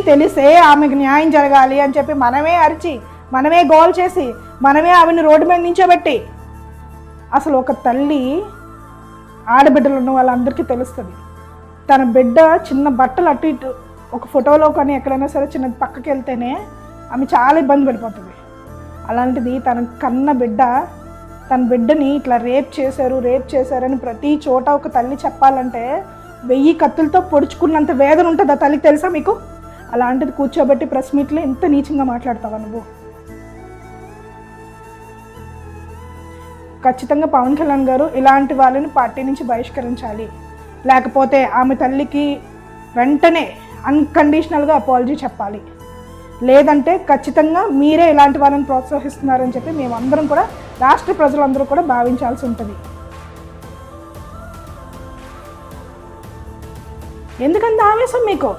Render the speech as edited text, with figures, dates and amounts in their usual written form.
తెలిసే ఆమెకు న్యాయం జరగాలి అని చెప్పి మనమే అరిచి, మనమే గోల్ చేసి, మనమే ఆమెను రోడ్డు మీద నించోబెట్టి, అసలు ఒక తల్లి ఆడబిడ్డలు ఉన్న వాళ్ళందరికీ తెలుస్తుంది తన బిడ్డ చిన్న బట్టలు అటు ఇటు ఒక ఫోటోలో కానీ ఎక్కడైనా సరే చిన్నది పక్కకి వెళ్తేనే ఆమె చాలా ఇబ్బంది పడిపోతుంది. అలాంటిది తన బిడ్డని ఇట్లా రేప్ చేశారని ప్రతి చోట ఒక తల్లి చెప్పాలంటే 1000 కత్తులతో పొడుచుకున్నంత వేదన ఉంటుంది ఆ తల్లికి, తెలుసా మీకు? అలాంటిది కూర్చోబెట్టి ప్రెస్ మీట్లో ఎంత నీచంగా మాట్లాడతావా నువ్వు? ఖచ్చితంగా పవన్ కళ్యాణ్ గారు ఇలాంటి వాళ్ళని పార్టీ నుంచి బహిష్కరించాలి. లేకపోతే ఆమె తల్లికి వెంటనే అన్కండిషనల్గా అపాలజీ చెప్పాలి. లేదంటే ఖచ్చితంగా మీరే ఇలాంటి వాళ్ళని ప్రోత్సహిస్తున్నారని చెప్పి మేమందరం కూడా, రాష్ట్ర ప్రజలందరూ కూడా భావించాల్సి ఉంటుంది. ఎందుకంత ఆవేశం మీకు?